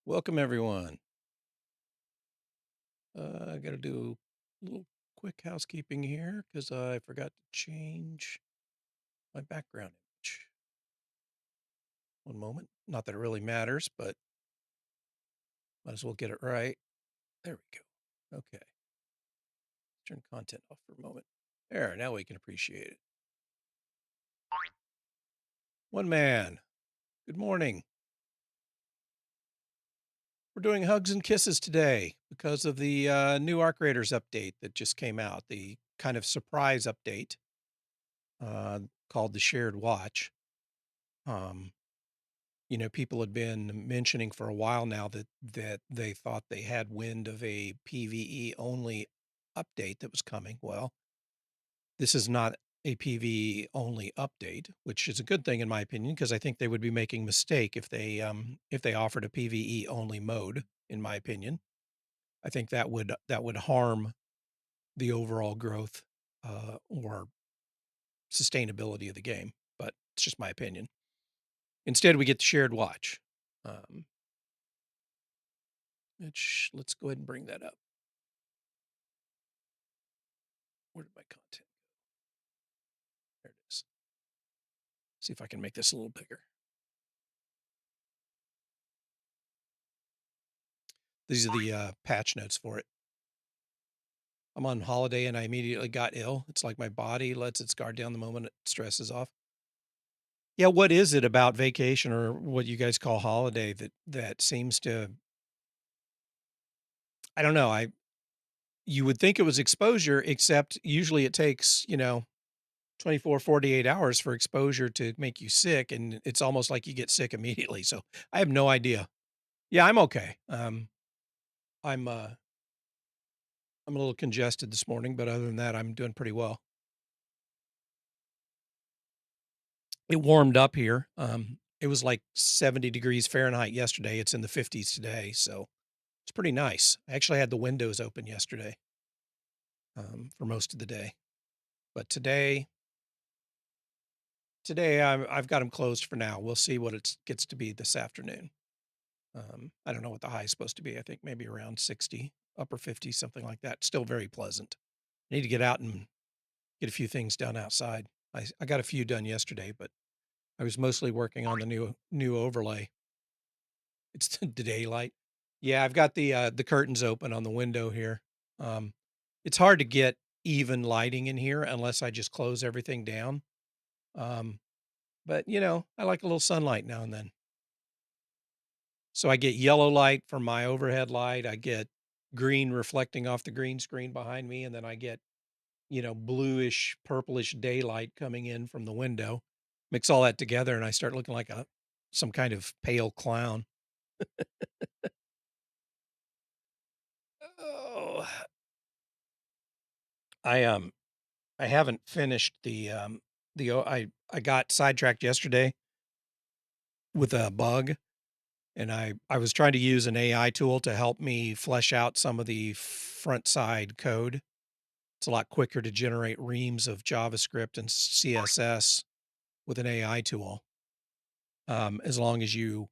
Welcome, everyone. I got to do a little quick housekeeping here because I forgot to change my background image. One moment. Not that it really matters, but might as well get it right. There we go. Okay. Turn content off for a moment. There, now we can appreciate it. One man. Good morning. We're doing hugs and kisses today because of the new Arc Raiders update that just came out, the kind of surprise update uh, called the Shared Watch. Um, People had been mentioning for a while now that they thought they had wind of a PvE only update that was coming. Well, this is not a PvE only update, which is a good thing in my opinion, because I think they would be making a mistake if they offered a PvE only mode, in my opinion. I think that would harm the overall growth or sustainability of the game, but it's just my opinion. Instead, we get the shared watch. Um, let's go ahead and bring that up. Where did my content? There it is. See if I can make this a little bigger. These are the patch notes for it. I'm on holiday and I immediately got ill. It's like my body lets its guard down the moment it stresses off. Yeah, what is it about vacation or what you guys call holiday that seems to I don't know, I you would think it was exposure, except usually it takes, 24, 48 hours for exposure to make you sick, and it's almost like you get sick immediately, so I have no idea. Yeah, I'm okay. I'm, uh, I'm a little congested this morning, but other than that, I'm doing pretty well. It warmed up here. It was like 70 degrees Fahrenheit yesterday. It's in the 50s today, so it's pretty nice. I actually had the windows open yesterday, for most of the day, but today I've got them closed for now. We'll see what it gets to be this afternoon. I don't know what the high is supposed to be. I think maybe around 60, upper 50, something like that. Still very pleasant. I need to get out and get a few things done outside. I got a few done yesterday, but I was mostly working on the new overlay. It's the daylight. Yeah, I've got the curtains open on the window here. Um, it's hard to get even lighting in here unless I just close everything down. Um, but I like a little sunlight now and then. So I get yellow light from my overhead light. I get green reflecting off the green screen behind me, and then I get, bluish, purplish daylight coming in from the window. Mix all that together, and I start looking like some kind of pale clown. Oh, I I haven't finished I got sidetracked yesterday with a bug, and I was trying to use an AI tool to help me flesh out some of the front side code. It's a lot quicker to generate reams of JavaScript and CSS with an AI tool, as long as you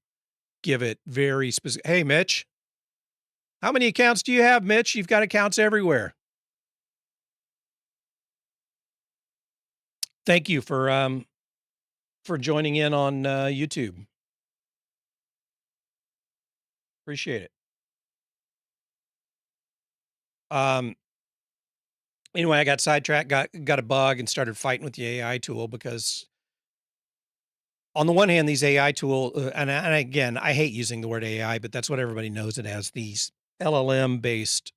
give it very specific. Hey, Mitch, how many accounts do you have, Mitch? You've got accounts everywhere. Thank you for joining in on YouTube. Appreciate it. Um, anyway, I got sidetracked, got a bug, and started fighting with the AI tool because on the one hand, these AI tool, and again, I hate using the word AI, but that's what everybody knows it as. These LLM based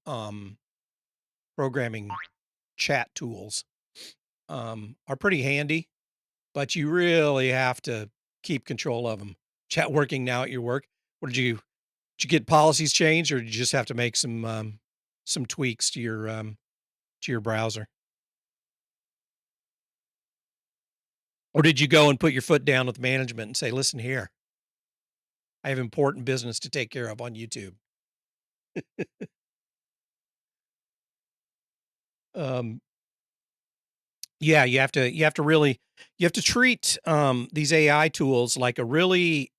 programming chat tools are pretty handy, but you really have to keep control of them. Chat working now at your work. What did you get policies changed, or did you just have to make some tweaks to your browser, or did you go and put your foot down with management and say, "Listen here, I have important business to take care of on YouTube." Um, yeah, you have to treat these AI tools like a really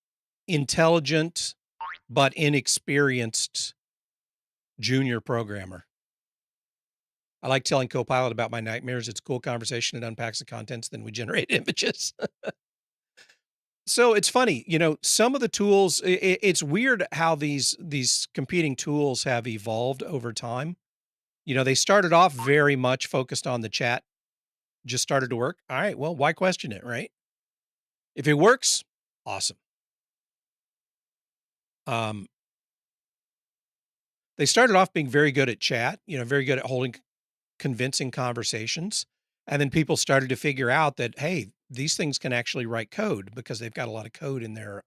intelligent but inexperienced junior programmer. I like telling Copilot about my nightmares. It's a cool conversation. It unpacks the contents, then we generate images. So it's funny, some of the tools, it's weird how these competing tools have evolved over time. They started off very much focused on the chat, just started to work. All right, well, why question it, right? If it works, awesome. Um, they started off being very good at chat, very good at holding convincing conversations. And then people started to figure out that, hey, these things can actually write code because they've got a lot of code in their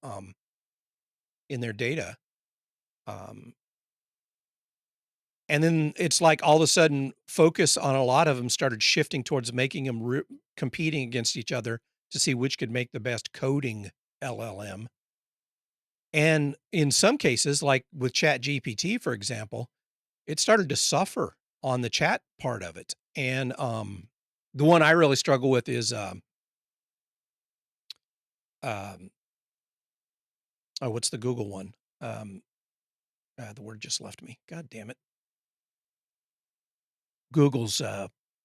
data. Um, and then it's like all of a sudden focus on a lot of them started shifting towards making them competing against each other to see which could make the best coding LLM. And in some cases, like with Chat GPT, for example, it started to suffer on the chat part of it. And the one I really struggle with is um, oh, what's the Google one? Um, the word just left me. God damn it. Google's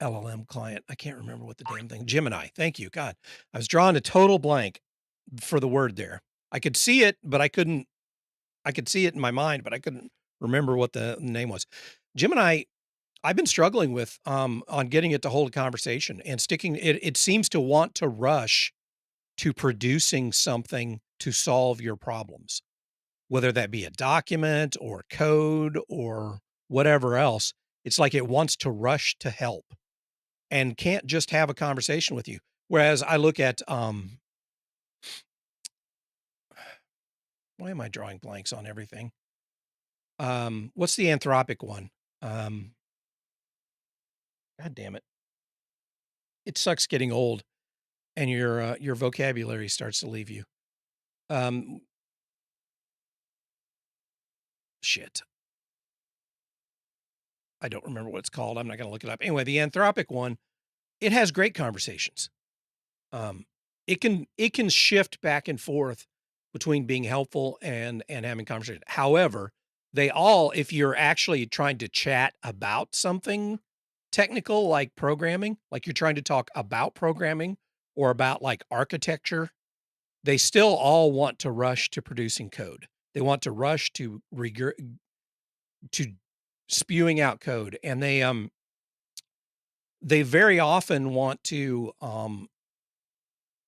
LLM client. I can't remember what the damn thing. Gemini. Thank you. God, I was drawing a total blank for the word there. I could see it, but I couldn't. I could see it in my mind, but I couldn't remember what the name was. Gemini. I've been struggling with on getting it to hold a conversation and sticking. It seems to want to rush to producing something to solve your problems, whether that be a document or code or whatever else. It's like it wants to rush to help and can't just have a conversation with you. Whereas I look at, why am I drawing blanks on everything? What's the Anthropic one? Um, God damn it. It sucks getting old and your vocabulary starts to leave you. Um, shit. I don't remember what it's called. I'm not going to look it up. Anyway, the Anthropic one, it has great conversations. Um, it can shift back and forth between being helpful and having conversation. However, they all, if you're actually trying to chat about something technical like programming, like you're trying to talk about programming or about like architecture, they still all want to rush to producing code. They want to rush to to spewing out code, and they very often want to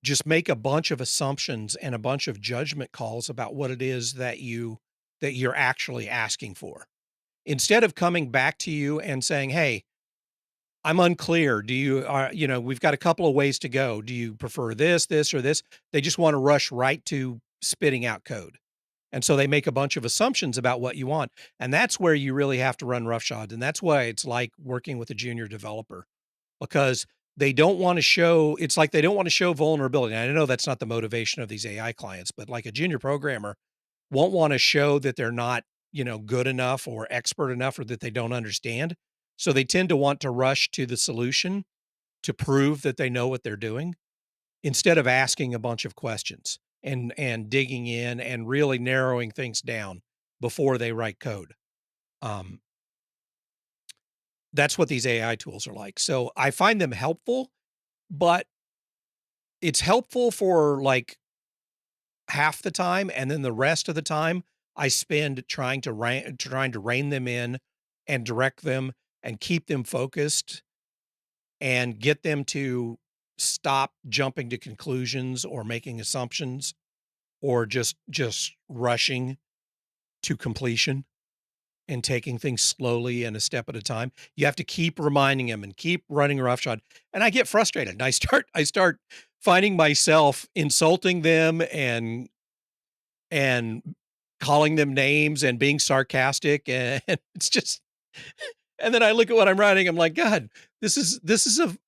just make a bunch of assumptions and a bunch of judgment calls about what it is that you're actually asking for. Instead of coming back to you and saying, "Hey, I'm unclear. Do you we've got a couple of ways to go. Do you prefer this, or this?" They just want to rush right to spitting out code. And so they make a bunch of assumptions about what you want. And that's where you really have to run roughshod. And that's why it's like working with a junior developer because they don't want to show, it's like they don't want to show vulnerability. And I know that's not the motivation of these AI clients, but like a junior programmer won't want to show that they're not, good enough or expert enough or that they don't understand. So they tend to want to rush to the solution to prove that they know what they're doing instead of asking a bunch of questions and digging in and really narrowing things down before they write code. Um, that's what these AI tools are like. So I find them helpful, but it's helpful for like half the time, and then the rest of the time I spend trying to rein them in and direct them and keep them focused and get them to stop jumping to conclusions or making assumptions or just rushing to completion and taking things slowly and a step at a time. You have to keep reminding them and keep running roughshod. And I get frustrated. And I start finding myself insulting them and calling them names and being sarcastic. And it's just and then I look at what I'm writing. I'm like, God, this is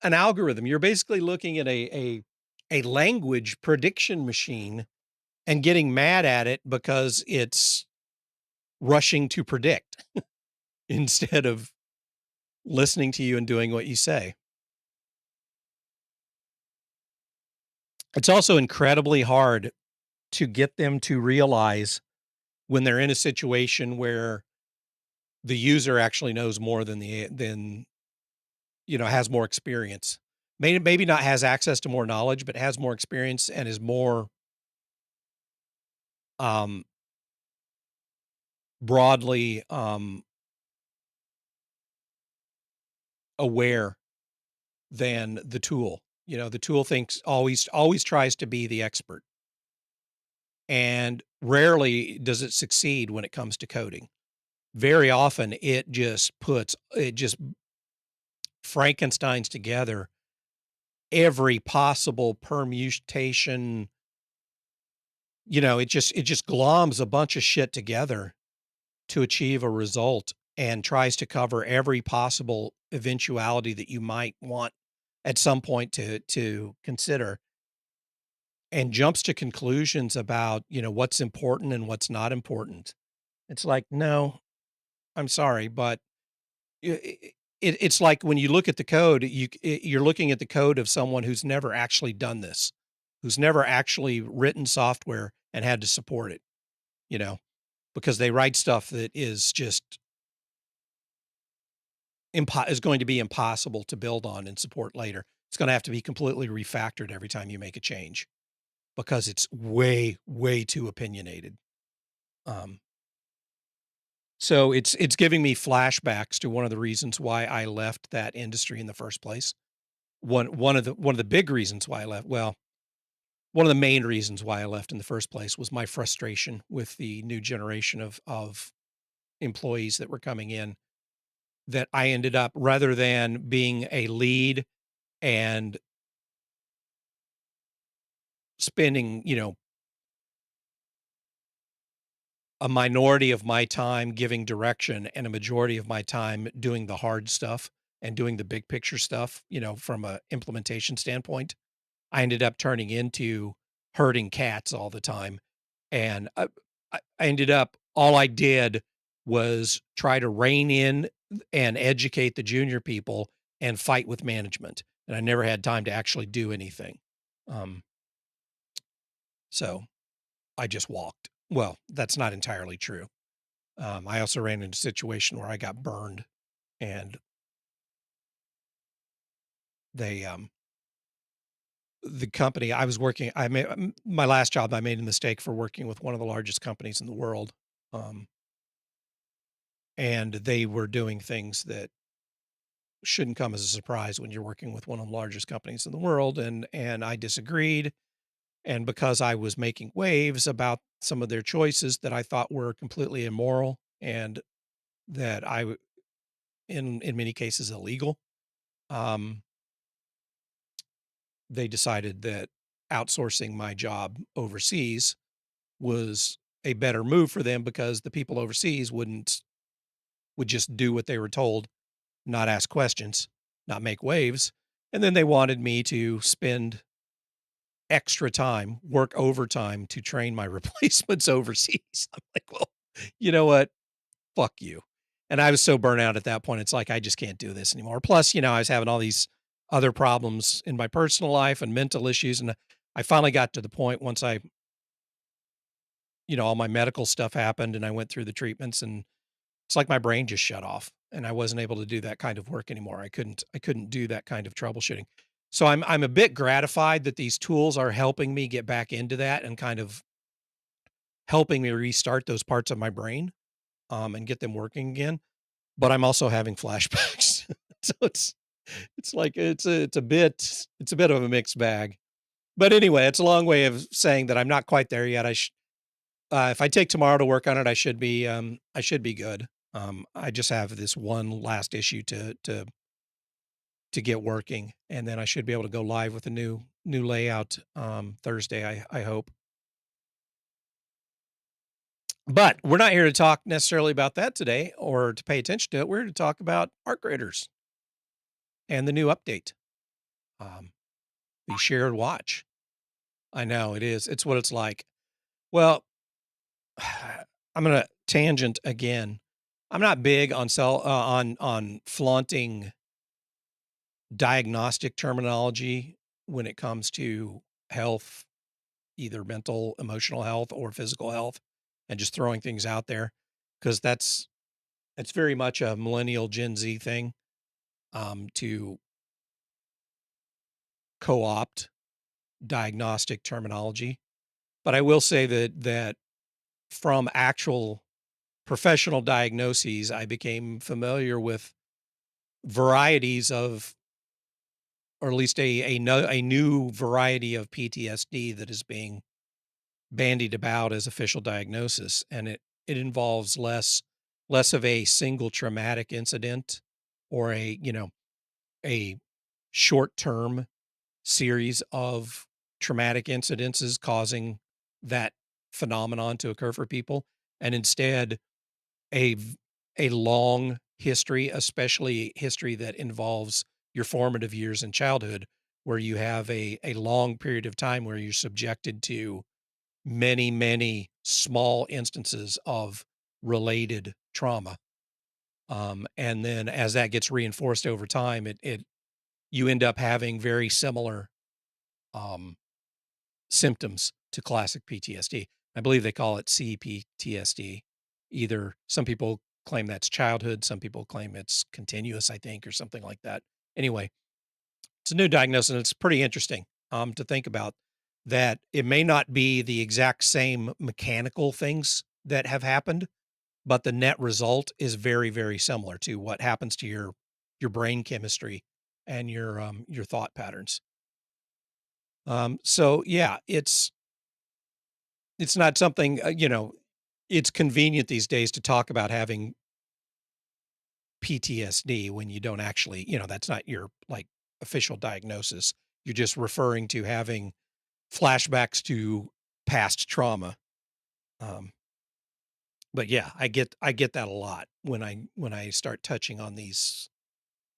an algorithm. You're basically looking at a language prediction machine and getting mad at it because it's rushing to predict instead of listening to you and doing what you say. It's also incredibly hard to get them to realize when they're in a situation where the user actually knows more than, has more experience. Maybe not has access to more knowledge, but has more experience and is more, um, broadly, aware than the tool. The tool thinks always tries to be the expert, and rarely does it succeed when it comes to coding. Very often it just Frankensteins together every possible permutation. It just gloms a bunch of shit together to achieve a result and tries to cover every possible eventuality that you might want at some point to consider, and jumps to conclusions about, what's important and what's not important. It's like, no, I'm sorry, but it's like when you look at the code, you're looking at the code of someone who's never actually done this, who's never actually written software and had to support it, you know, because they write stuff that is just is going to be impossible to build on and support later. It's going to have to be completely refactored every time you make a change because it's way, way too opinionated. Um, so it's giving me flashbacks to one of the reasons why I left that industry in the first place. One of the big reasons why I left. Well, one of the main reasons why I left in the first place was my frustration with the new generation of employees that were coming in. That I ended up, rather than being a lead and spending, a minority of my time giving direction and a majority of my time doing the hard stuff and doing the big picture stuff, from a implementation standpoint, I ended up turning into herding cats all the time. And I ended up, all I did was try to rein in and educate the junior people and fight with management. And I never had time to actually do anything. Um, so I just walked. Well, that's not entirely true. I also ran into a situation where I got burned, and they, the company I was working, I made my last job. I made a mistake for working with one of the largest companies in the world, um, and they were doing things that shouldn't come as a surprise when you're working with one of the largest companies in the world. And I disagreed, and because I was making waves about some of their choices that I thought were completely immoral and that in many cases illegal. Um, they decided that outsourcing my job overseas was a better move for them because the people overseas would just do what they were told, not ask questions, not make waves. And then they wanted me to spend extra time, work overtime to train my replacements overseas. I'm like, well, you know what? Fuck you. And I was so burnt out at that point. It's like, I just can't do this anymore. Plus, I was having all these other problems in my personal life and mental issues. And I finally got to the point once all my medical stuff happened and I went through the treatments, and it's like my brain just shut off and I wasn't able to do that kind of work anymore. I couldn't do that kind of troubleshooting. So I'm a bit gratified that these tools are helping me get back into that and kind of helping me restart those parts of my brain, and get them working again. But I'm also having flashbacks. So it's like it's a bit of a mixed bag. But anyway, it's a long way of saying that I'm not quite there yet. If I take tomorrow to work on it, I should be good. I just have this one last issue to get working, and then I should be able to go live with a new layout Thursday, I hope. But we're not here to talk necessarily about that today or to pay attention to it. We're here to talk about art graders and the new update, um, the shared watch. I know it is. It's what it's like. Well, I'm gonna tangent again. I'm not big on flaunting diagnostic terminology when it comes to health, either mental, emotional health, or physical health. and just throwing things out there because that's very much a millennial Gen Z thing, to co-opt diagnostic terminology. But I will say that from actual professional diagnoses, I became familiar with varieties of, or at least a new variety of PTSD that is being bandied about as official diagnosis, and it involves less of a single traumatic incident or a short term series of traumatic incidences causing that phenomenon to occur for people, and instead a a long history, especially history that involves your formative years in childhood, where you have a long period of time where you're subjected to many small instances of related trauma. And then as that gets reinforced over time, it you end up having very similar um, symptoms to classic PTSD. I believe they call it CPTSD. Either some people claim that's childhood, some people claim it's continuous, I think, or something like that. Anyway, it's a new diagnosis, and it's pretty interesting to think about that it may not be the exact same mechanical things that have happened, but the net result is very similar to what happens to your brain chemistry and your thought patterns. So yeah, it's not something, it's convenient these days to talk about having PTSD when you don't actually, that's not your like official diagnosis. You're just referring to having flashbacks to past trauma. Um, but yeah, I get that a lot when I start touching on these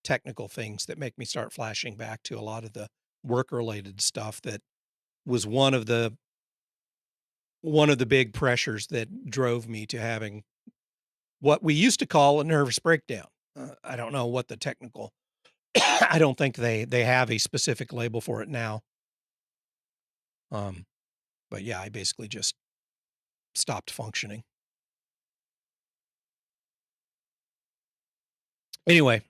technical things that make me start flashing back to a lot of the work related stuff that was one of the big pressures that drove me to having what we used to call a nervous breakdown. I don't know what the technical I don't think they have a specific label for it now. Um, but yeah, I basically just stopped functioning. Anyway,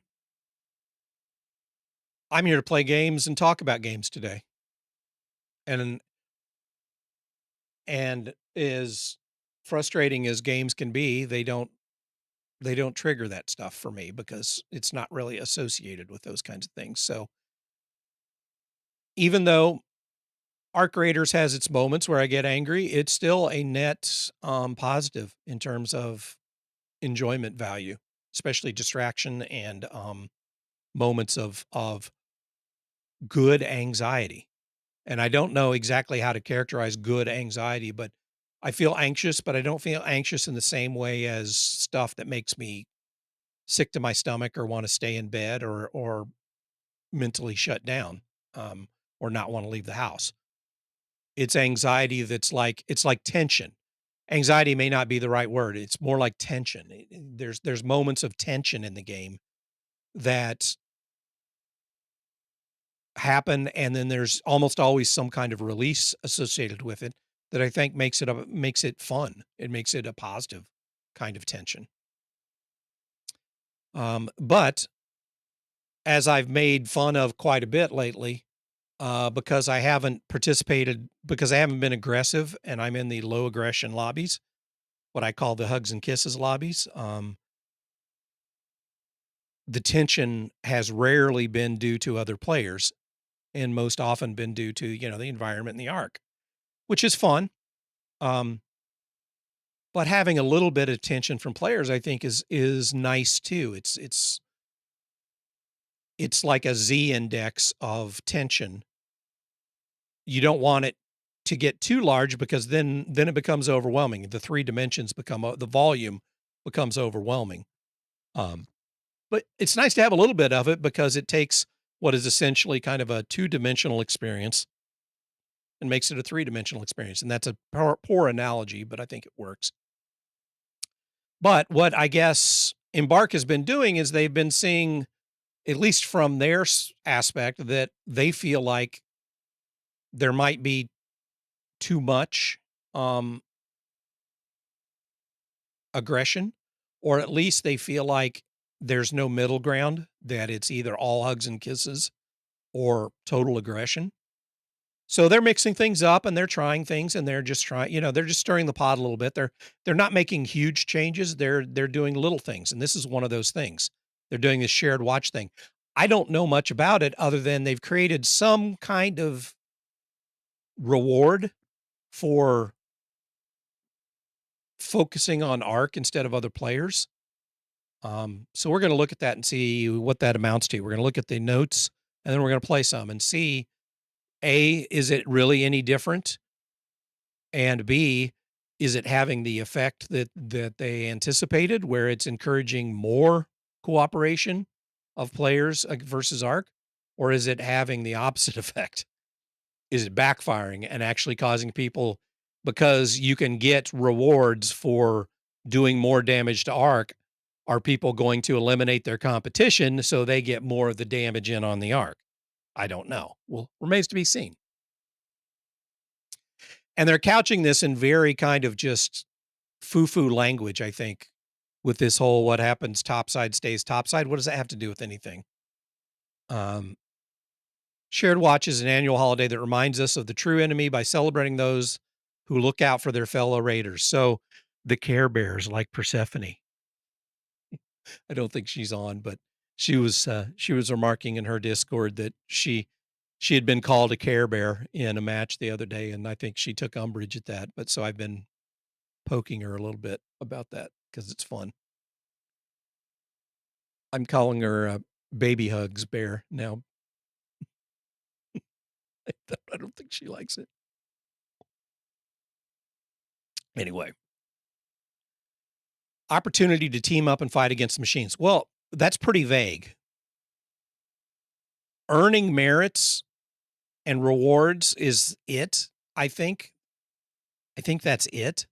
I'm here to play games and talk about games today. And and as frustrating as games can be, they don't trigger that stuff for me because it's not really associated with those kinds of things. So even though Arc Raiders has its moments where I get angry, it's still a net positive in terms of enjoyment value, especially distraction and moments of good anxiety. And I don't know exactly how to characterize good anxiety, but I feel anxious, but I don't feel anxious in the same way as stuff that makes me sick to my stomach or want to stay in bed or mentally shut down, or not want to leave the house. It's anxiety that's like it's like tension. Anxiety may not be the right word. It's more like tension. There's moments of tension in the game that happen, and then there's almost always some kind of release associated with it that I think makes it fun. It makes it a positive kind of tension. But as I've made fun of quite a bit lately, because I haven't been aggressive, and I'm in the low aggression lobbies, what I call the hugs and kisses lobbies. The tension has rarely been due to other players, and most often been due to the environment and the arc, which is fun. Um, but having a little bit of tension from players, I think, is nice too. It's like a Z index of tension. You don't want it to get too large because then it becomes overwhelming. The three dimensions the volume becomes overwhelming. Um, but it's nice to have a little bit of it because it takes what is essentially kind of a two-dimensional experience and makes it a three-dimensional experience. And that's a poor analogy, but I think it works. But what I guess Embark has been doing is they've been seeing, at least from their aspect, that they feel like there might be too much um, aggression, or at least they feel like there's no middle ground, that it's either all hugs and kisses or total aggression. So they're mixing things up and they're trying things and they're just trying, they're just stirring the pot a little bit. They're not making huge changes. They're doing little things. And this is one of those things. They're doing this shared watch thing. I don't know much about it other than they've created some kind of reward for focusing on arc instead of other players. So we're going to look at that and see what that amounts to. We're going to look at the notes and then we're going to play some and see, A, is it really any different? And B, is it having the effect that they anticipated, where it's encouraging more cooperation of players versus arc, or is it having the opposite effect? Is it backfiring and actually causing people, because you can get rewards for doing more damage to arc, are people going to eliminate their competition so they get more of the damage in on the arc? I don't know. Well, remains to be seen. And they're couching this in very kind of just foo-foo language, I think, with this whole what happens topside stays topside. What does that have to do with anything? Um, Shared Watch is an annual holiday that reminds us of the true enemy by celebrating those who look out for their fellow raiders. So the Care Bears, like Persephone. I don't think she's on, but she was remarking in her Discord that she had been called a Care Bear in a match the other day, and I think she took umbrage at that. But so I've been poking her a little bit about that because it's fun. I'm calling her Baby Hugs Bear now. I don't think she likes it. Anyway, opportunity to team up and fight against machines. Well, that's pretty vague. Earning merits and rewards is it, I think. I think that's it.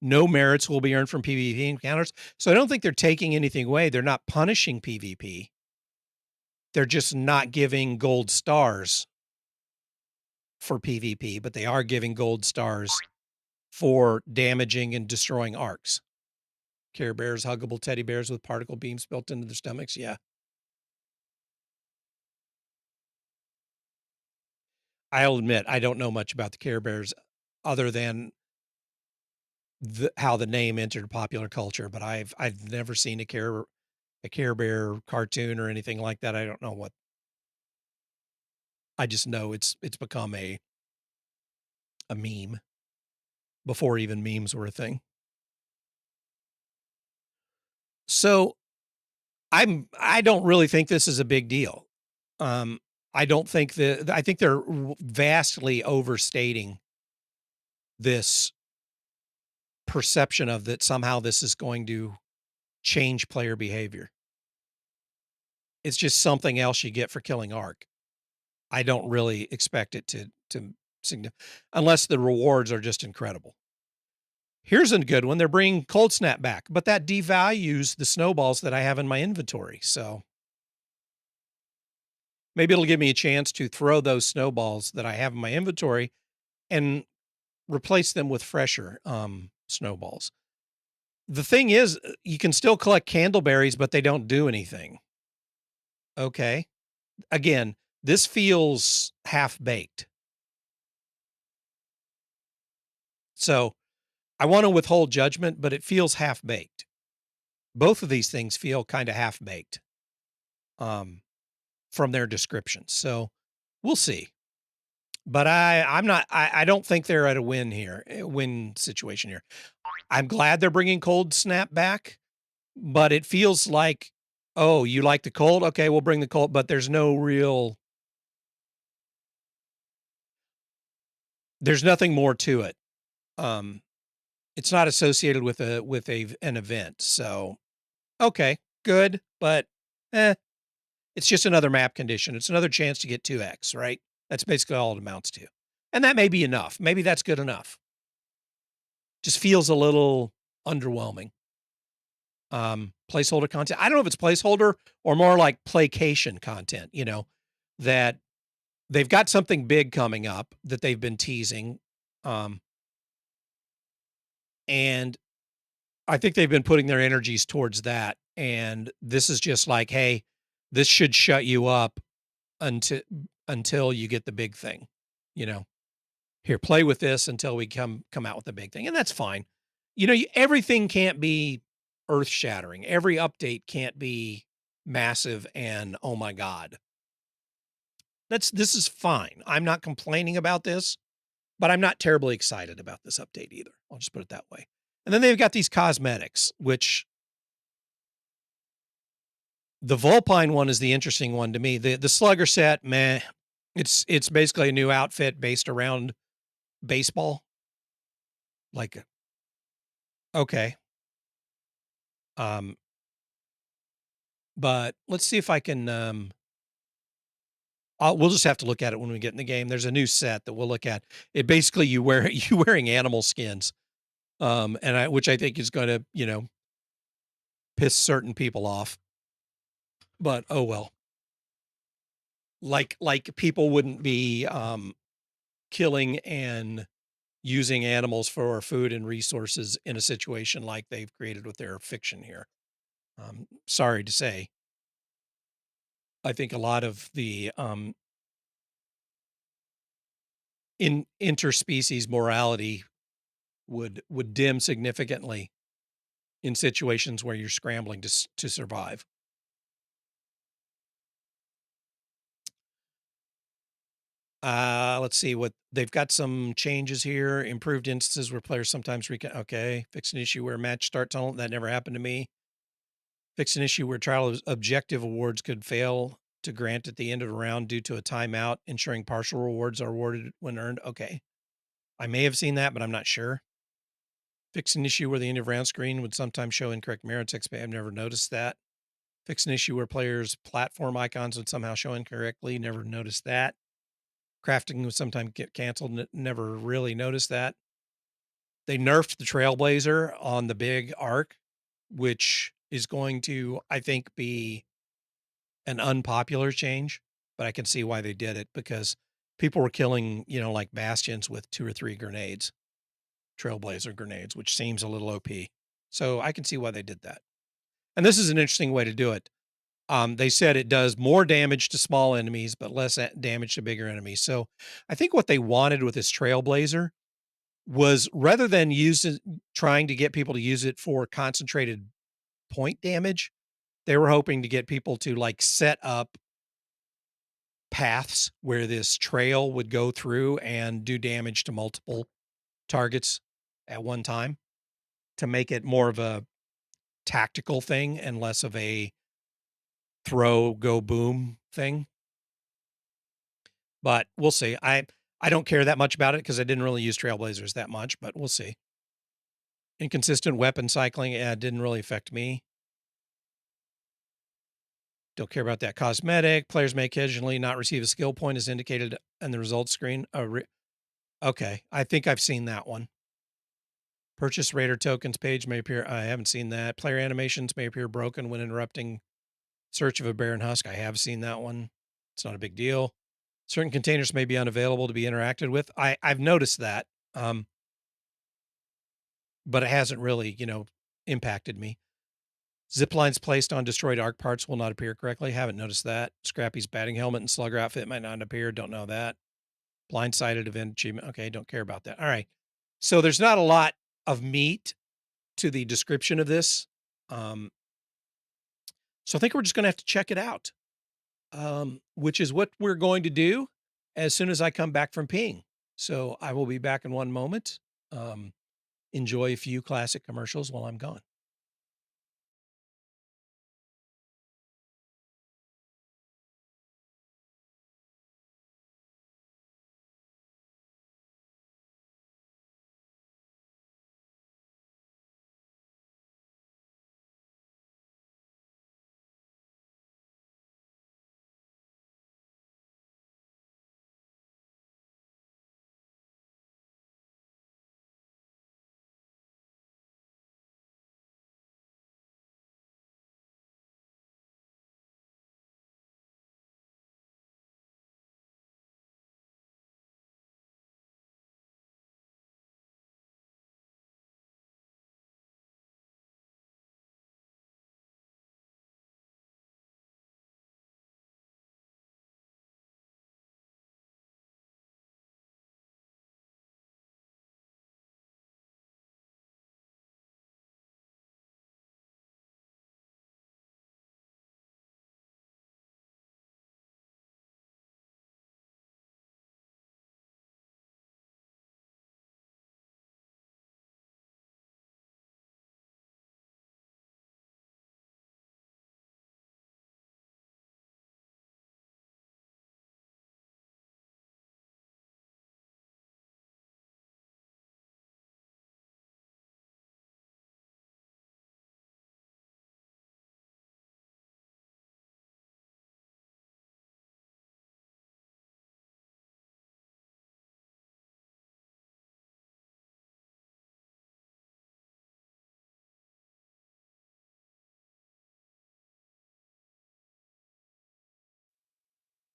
No merits will be earned from PvP encounters. So I don't think they're taking anything away. They're not punishing PvP. They're just not giving gold stars for PvP, but they are giving gold stars for damaging and destroying arcs. Care Bears, huggable teddy bears with particle beams built into their stomachs. Yeah. I'll admit, I don't know much about the Care Bears other than how the name entered popular culture, but I've never seen a Care Bear cartoon or anything like that. I don't know what. I just know it's become a meme before even memes were a thing. So I don't really think this is a big deal. Um, I don't think I think they're vastly overstating this perception of that somehow this is going to change player behavior. It's just something else you get for killing arc. I don't really expect it to unless the rewards are just incredible. Here's a good one. They're bringing Cold Snap back, but that devalues the snowballs that I have in my inventory. So maybe it'll give me a chance to throw those snowballs that I have in my inventory and replace them with fresher snowballs. The thing is, you can still collect candleberries, but they don't do anything. Okay. Again, this feels half baked. So I want to withhold judgment, but it feels half baked. Both of these things feel kind of half baked um, from their descriptions. So we'll see. But I'm not, I don't think they're at a win situation here. I'm glad they're bringing Cold Snap back, but it feels like, oh, you like the cold? Okay, we'll bring the cold, but there's nothing more to it. Um, it's not associated with an event. So, okay, good, but it's just another map condition. It's another chance to get 2x, right? That's basically all it amounts to. And that may be enough. Maybe that's good enough. Just feels a little underwhelming. Placeholder content. I don't know if it's placeholder or more like placation content, that they've got something big coming up that they've been teasing. And I think they've been putting their energies towards that, and this is just like, "Hey, this should shut you up until until you get the big thing," you know? "Here, play with this until we come out with the big thing," and that's fine. Everything can't be earth-shattering. Every update can't be massive and, "Oh my god." This is fine. I'm not complaining about this, but I'm not terribly excited about this update either. I'll just put it that way. And then they've got these cosmetics, which the Vulpine one is the interesting one to me. The Slugger set, meh. It's basically a new outfit based around baseball. Like, okay. Um, but let's see if I can we'll just have to look at it when we get in the game. There's a new set that we'll look at. It basically you wear you wearing animal skins. Which I think is going to, piss certain people off. But oh well. Like people wouldn't be killing and using animals for food and resources in a situation like they've created with their fiction here. Sorry to say, I think a lot of the in interspecies morality would dim significantly in situations where you're scrambling to survive. Let's see what they've got some changes here. Improved instances where players sometimes okay. Fix an issue where match start tunnel. That never happened to me. Fix an issue where trial objective awards could fail to grant at the end of a round due to a timeout, ensuring partial rewards are awarded when earned. Okay. I may have seen that, but I'm not sure. Fix an issue where the end of round screen would sometimes show incorrect mirror text. I've never noticed that. Fix an issue where players' platform icons would somehow show incorrectly. Never noticed that. Crafting would sometimes get canceled. Never really noticed that. They nerfed the Trailblazer on the big arc, which is going to, I think, be an unpopular change, but I can see why they did it because people were killing, like bastions with 2 or 3 grenades, Trailblazer grenades, which seems a little OP. So I can see why they did that. And this is an interesting way to do it. They said it does more damage to small enemies, but less damage to bigger enemies. So I think what they wanted with this Trailblazer was rather than trying to get people to use it for concentrated point damage, they were hoping to get people to like set up paths where this trail would go through and do damage to multiple targets at one time to make it more of a tactical thing and less of a throw, go boom thing. But we'll see. I don't care that much about it because I didn't really use Trailblazers that much, but we'll see. Inconsistent weapon cycling, didn't really affect me. Don't care about that. Cosmetic. Players may occasionally not receive a skill point as indicated in the results screen. Okay. I think I've seen that one. Purchase Raider tokens page may appear. I haven't seen that. Player animations may appear broken when interrupting search of a barren husk. I have seen that one. It's not a big deal. Certain containers may be unavailable to be interacted with. I've noticed that. But it hasn't really, impacted me. Zip lines placed on destroyed arc parts will not appear correctly. Haven't noticed that. Scrappy's batting helmet and slugger outfit might not appear. Don't know that. Blindsided event achievement. Okay, don't care about that. All right. So there's not a lot of meat to the description of this. So I think we're just going to have to check it out, which is what we're going to do as soon as I come back from peeing. So I will be back in one moment. Enjoy a few classic commercials while I'm gone.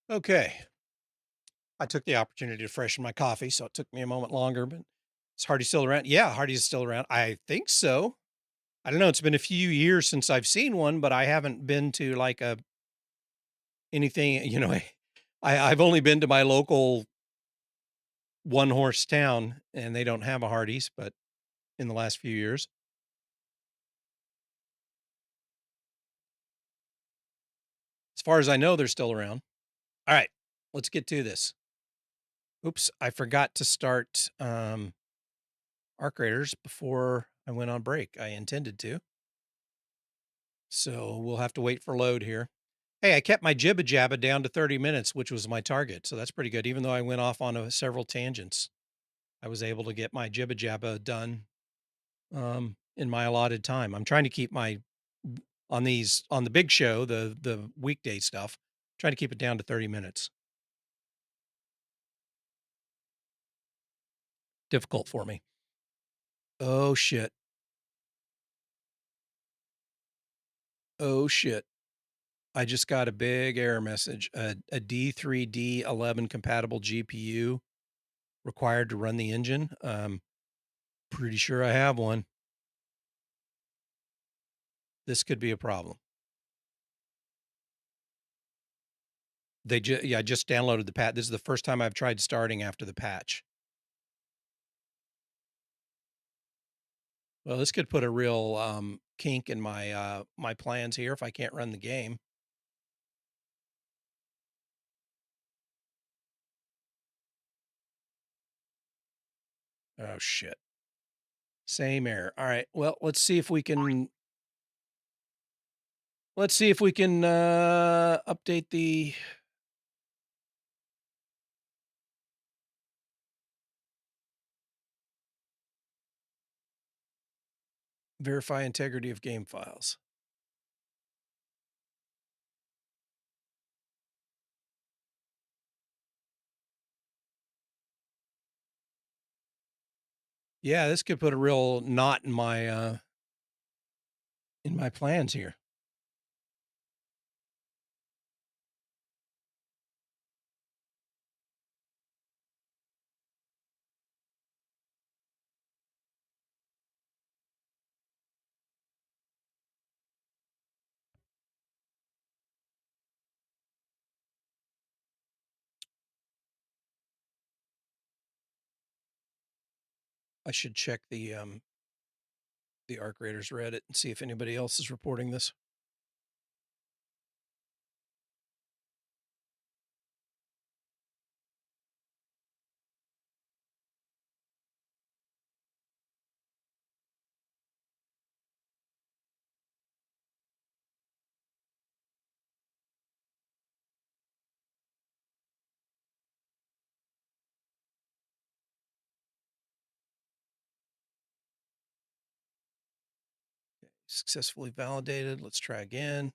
Okay. I took the opportunity to freshen my coffee, so it took me a moment longer, but is Hardy still around? Yeah, Hardy is still around. I think so. I don't know. It's been a few years since I've seen one, but I haven't been to like a anything, I've only been to my local one horse town and they don't have a Hardee's, but in the last few years. As far as I know, they're still around. All right, let's get to this. Oops, I forgot to start arc raiders before I went on break. I intended to. So we'll have to wait for load here. Hey, I kept my jibba jabba down to 30 minutes, which was my target. So that's pretty good. Even though I went off on several tangents, I was able to get my jibba jabba done in my allotted time. I'm trying to keep my on the big show, the weekday stuff, trying to keep it down to 30 minutes. Difficult for me. Oh shit. Oh shit. I just got a big error message. A D3 D11 compatible GPU required to run the engine. Pretty sure I have one. This could be a problem. I just downloaded the patch. This is the first time I've tried starting after the patch. Well, this could put a real kink in my plans here if I can't run the game. Oh shit. Same error. All right. Well, let's see if we can update the verify integrity of game files. Yeah, this could put a real knot in my plans here. I should check the Arc Raiders Reddit and see if anybody else is reporting this. Successfully validated. Let's try again.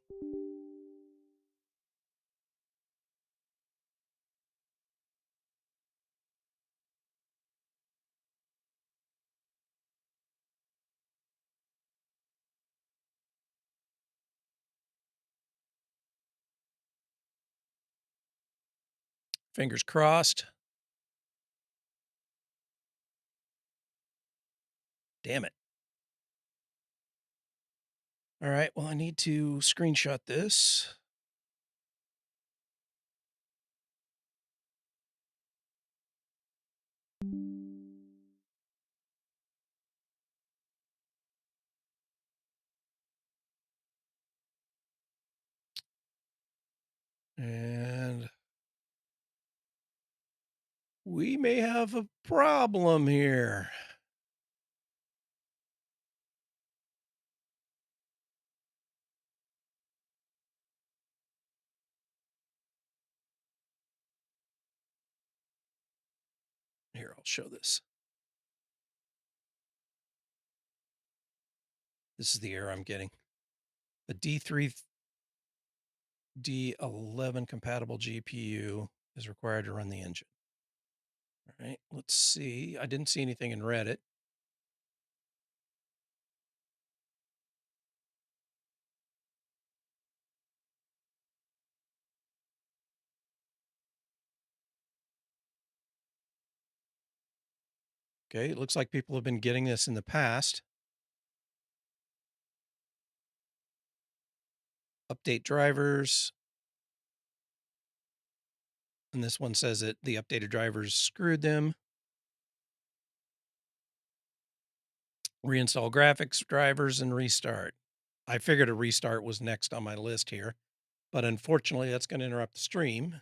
Fingers crossed. Damn it. All right. Well, I need to screenshot this. And we may have a problem here. Here, I'll show this. This is the error I'm getting. The D3 D11 compatible GPU is required to run the engine. All right, let's see. I didn't see anything in Reddit. Okay, it looks like people have been getting this in the past. Update drivers. And this one says that the updated drivers screwed them. Reinstall graphics drivers and restart. I figured a restart was next on my list here, but unfortunately that's going to interrupt the stream.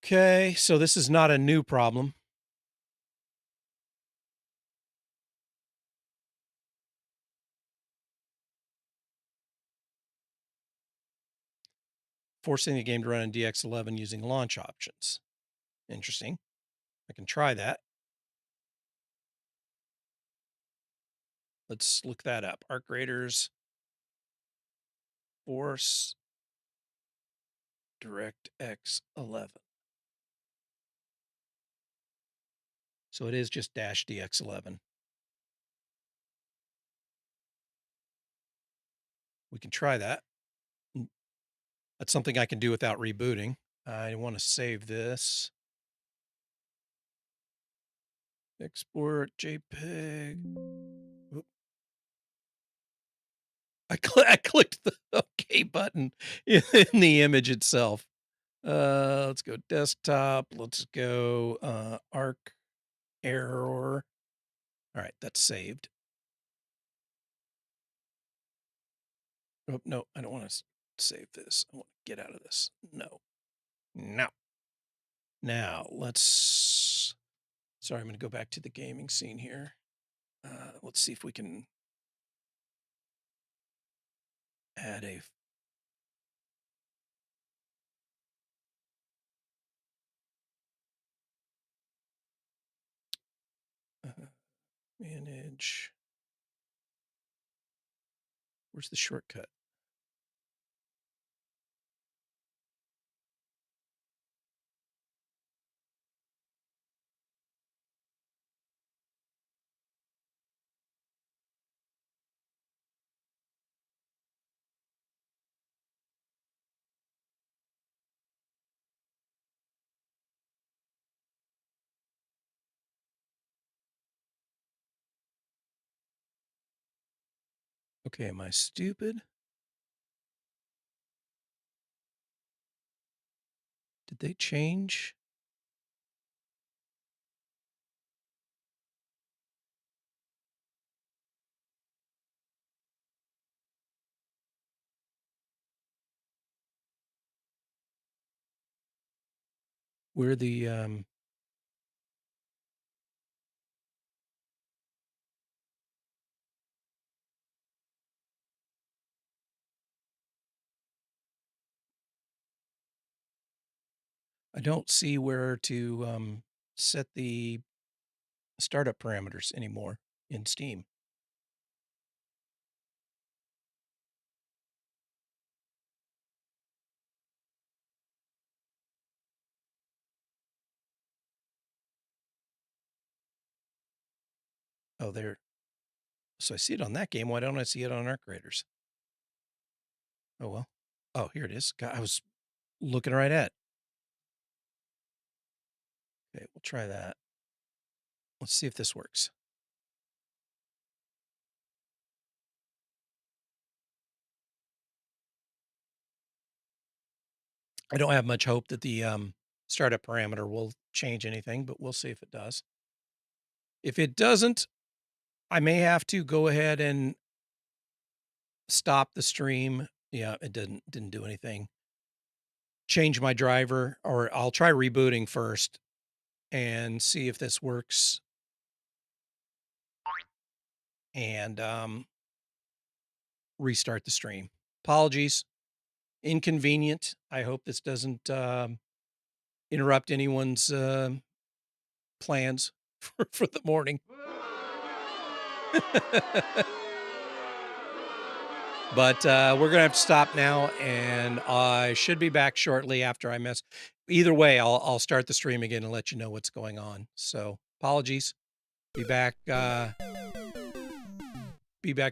Okay, so this is not a new problem. Forcing the game to run in DX11 using launch options. Interesting. I can try that. Let's look that up. Arc Raiders Force DirectX 11. So it is just dash DX11. We can try that. That's something I can do without rebooting. I want to save this. Export JPEG. Oop. I clicked the OK button in the image itself. Let's go desktop. Let's go arc error. All right, that's saved. Oh, no, I don't want to save this. I want to get out of this. No. No. Now, let's... Sorry, I'm going to go back to the gaming scene here. Let's see if we can add a... manage... Where's the shortcut? Okay, am I stupid? Did they change? Where the I don't see where to set the startup parameters anymore in Steam. Oh, there. So I see it on that game. Why don't I see it on Arc Raiders? Oh, well. Oh, here it is. God, I was looking right at. Okay, we'll try that. Let's see if this works. I don't have much hope that the startup parameter will change anything, but we'll see if it does. If it doesn't, I may have to go ahead and stop the stream. Yeah, it didn't do anything. Change my driver, or I'll try rebooting first and see if this works. And restart the stream. Apologies. Inconvenient. I hope this doesn't interrupt anyone's plans for the morning. But we're gonna have to stop now, and I should be back shortly after I mess. Either way, I'll start the stream again and let you know what's going on. So apologies. Be back. Be back.